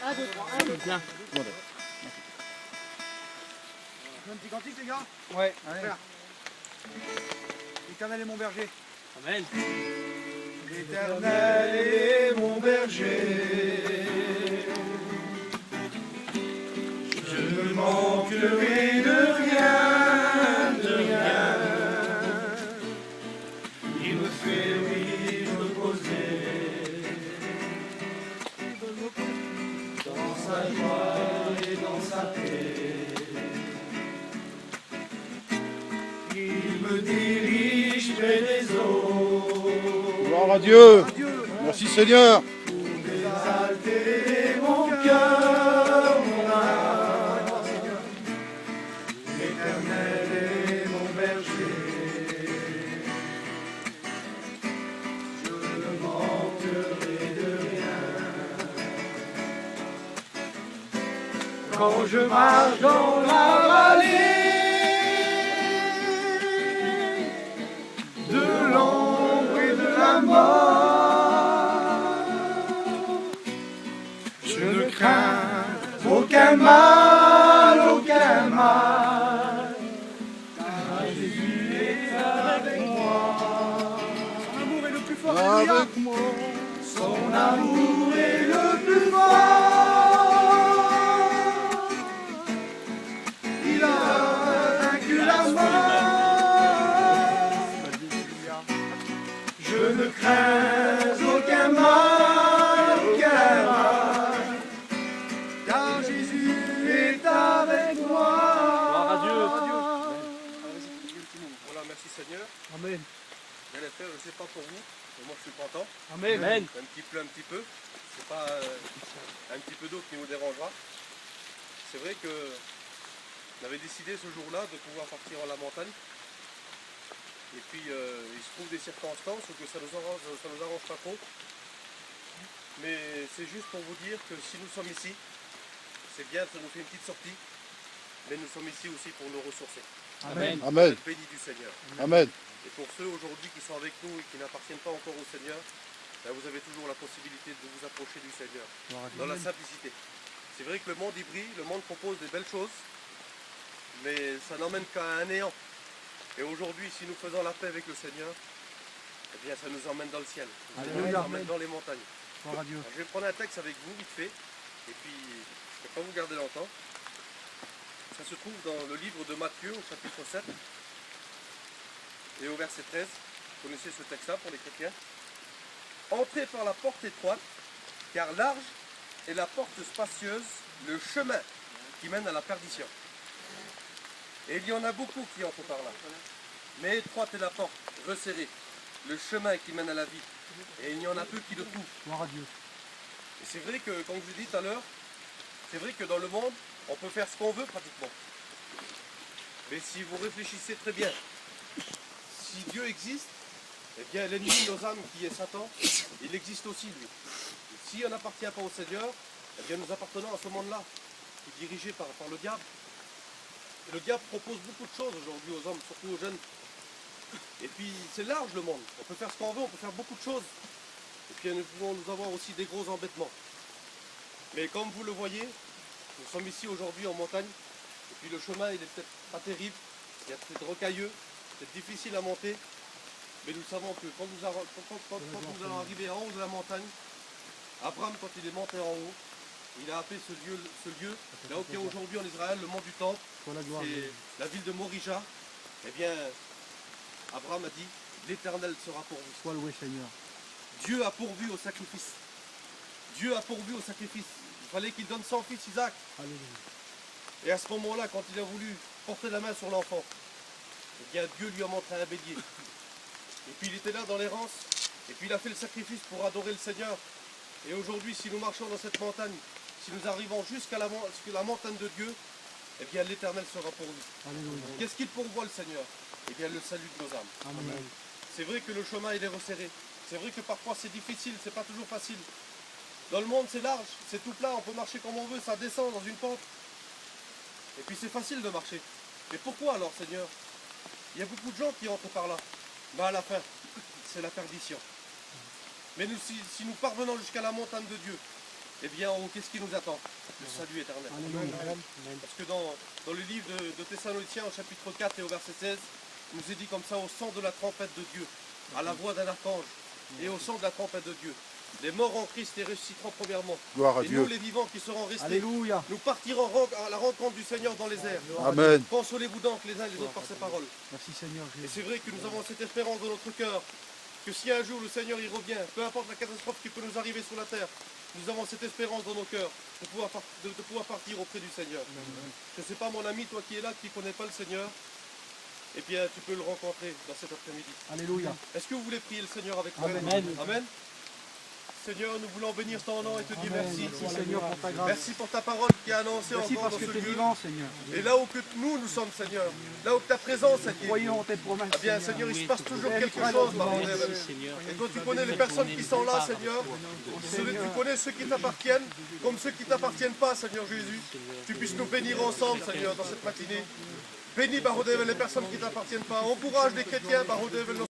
1, 2, 3, 1, 2, 3. Bien. Un petit cantique, les gars? Ouais. Allez. L'Éternel est mon berger. Amen. L'Éternel est mon berger. Je ne manquerai de rien, de rien. Il me fait, oui, reposer dans sa joie et dans sa paix. Il me dirige près des eaux. Gloire à Dieu. Merci Seigneur. Exalter mon cœur, mon âme. L'Éternel est mon berger. Je ne manquerai de rien. Quand je marche dans la vallée de l'ombre et de la mort, je ne crains aucun mal, aucun mal, car Jésus est avec moi. Son amour est le plus fort, Avec moi. son amour est le plus fort. Il a vaincu la mort. Je ne crains aucun mal, aucun mal, car Jésus est avec moi. Gloire à Dieu. Voilà, merci Seigneur. Amen. Bien les frères, je ne sais pas pour vous, mais moi je suis content. Amen. Amen. Un petit peu, un petit peu. C'est pas un petit peu d'eau qui nous dérangera. C'est vrai que on avait décidé ce jour-là de pouvoir partir en la montagne. Et puis il se trouve des circonstances où que ça nous arrange pas trop. Mais c'est juste pour vous dire que si nous sommes ici, c'est bien, ça nous fait une petite sortie. Mais nous sommes ici aussi pour nous ressourcer. Amen. Amen. Être bénis du Seigneur. Amen. Et pour ceux aujourd'hui qui sont avec nous et qui n'appartiennent pas encore au Seigneur, ben vous avez toujours la possibilité de vous approcher du Seigneur dans la simplicité. C'est vrai que le monde y brille, le monde propose des belles choses, mais ça n'emmène qu'à un néant. Et aujourd'hui, si nous faisons la paix avec le Seigneur, eh bien ça nous emmène dans le ciel. Le Seigneur nous emmène dans les montagnes. Gloire à Dieu. Alors, je vais prendre un texte avec vous, vite fait, et puis je ne vais pas vous garder longtemps. Ça se trouve dans le livre de Matthieu, au chapitre 7, et au verset 13. Vous connaissez ce texte-là pour les chrétiens. Entrez par la porte étroite, car large est la porte spacieuse, le chemin qui mène à la perdition. Et il y en a beaucoup qui entrent par là. Mais étroite est la porte, resserrée, le chemin qui mène à la vie. Et il y en a peu qui le trouvent. Gloire à Dieu. Et c'est vrai que, comme je vous dis tout à l'heure, c'est vrai que dans le monde, on peut faire ce qu'on veut pratiquement. Mais si vous réfléchissez très bien, si Dieu existe, eh bien l'ennemi de nos âmes qui est Satan, il existe aussi lui. Et si on n'appartient pas au Seigneur, eh bien nous appartenons à ce monde-là, qui est dirigé par le diable. Et le diable propose beaucoup de choses aujourd'hui aux hommes, surtout aux jeunes. Et puis c'est large le monde, on peut faire ce qu'on veut, on peut faire beaucoup de choses. Et puis nous pouvons nous avoir aussi des gros embêtements. Mais comme vous le voyez, nous sommes ici aujourd'hui en montagne, et puis le chemin il est peut-être pas terrible, il est peut-être rocailleux, peut-être difficile à monter, mais nous savons que quand nous allons arriver en haut de la montagne, Abraham quand il est monté en haut, il a appelé ce lieu là où est aujourd'hui en Israël, le mont du Temple, c'est la ville de Morija. Eh bien, Abraham a dit, l'Éternel sera pour vous. Sois loué, Seigneur. Dieu a pourvu au sacrifice. Dieu a pourvu au sacrifice. Il fallait qu'il donne son fils Isaac. Alléluia. Et à ce moment-là, quand il a voulu porter la main sur l'enfant, eh bien Dieu lui a montré un bélier. Et puis il était là dans l'errance, et puis il a fait le sacrifice pour adorer le Seigneur. Et aujourd'hui, si nous marchons dans cette montagne, si nous arrivons jusqu'à la montagne de Dieu, eh bien l'Éternel sera pour nous. Alléluia. Qu'est-ce qu'il pourvoit le Seigneur? Eh bien le salut de nos âmes. Amen. C'est vrai que le chemin il est resserré. C'est vrai que parfois c'est difficile, c'est pas toujours facile. Dans le monde c'est large, c'est tout plat, on peut marcher comme on veut, ça descend dans une pente. Et puis c'est facile de marcher. Mais pourquoi alors Seigneur? Il y a beaucoup de gens qui entrent par là. Mais à la fin, c'est la perdition. Mais nous, si nous parvenons jusqu'à la montagne de Dieu, eh bien en haut, qu'est-ce qui nous attend? Le salut éternel. Parce que dans le livre de Thessaloniciens, au chapitre 4 et au verset 16, il nous est dit comme ça, au son de la trompette de Dieu, à la voix d'un archange, et au son de la trompette de Dieu. Les morts en Christ les ressusciteront premièrement. Gloire à Et Dieu. nous, les vivants qui serons restés, Alléluia. nous partirons à la rencontre du Seigneur dans les airs. Amen. Consolez-vous donc les uns les autres par ces paroles. Merci Seigneur Et Jésus. c'est vrai que nous avons cette espérance dans notre cœur, que si un jour le Seigneur y revient, peu importe la catastrophe qui peut nous arriver sur la terre, nous avons cette espérance dans nos cœurs de pouvoir partir auprès du Seigneur. Je ne sais pas, mon ami, toi qui es là, qui ne connais pas le Seigneur, eh bien tu peux le rencontrer dans cet après-midi. Alléluia. Est-ce que vous voulez prier le Seigneur avec moi? Amen. Amen. Seigneur, nous voulons bénir ton nom et te dire merci. Merci Seigneur pour ta grâce. Merci pour ta parole qui a annoncé Merci encore parce dans que ce tu es lieu. vivant Seigneur. Et là où que nous sommes, Seigneur, là où que ta présence est liée, Croyons en tes promesses. eh bien, Seigneur, il se passe toujours Oui, quelque oui, chose, oui, Baron oui, David. Seigneur. Et toi, tu connais les personnes qui sont là, Seigneur. Tu connais ceux qui t'appartiennent, comme ceux qui ne t'appartiennent pas, Seigneur Jésus. Tu puisses nous bénir ensemble, Seigneur, dans cette matinée. Bénis, Baron David, les personnes qui ne t'appartiennent pas. Encourage les chrétiens, Baron David,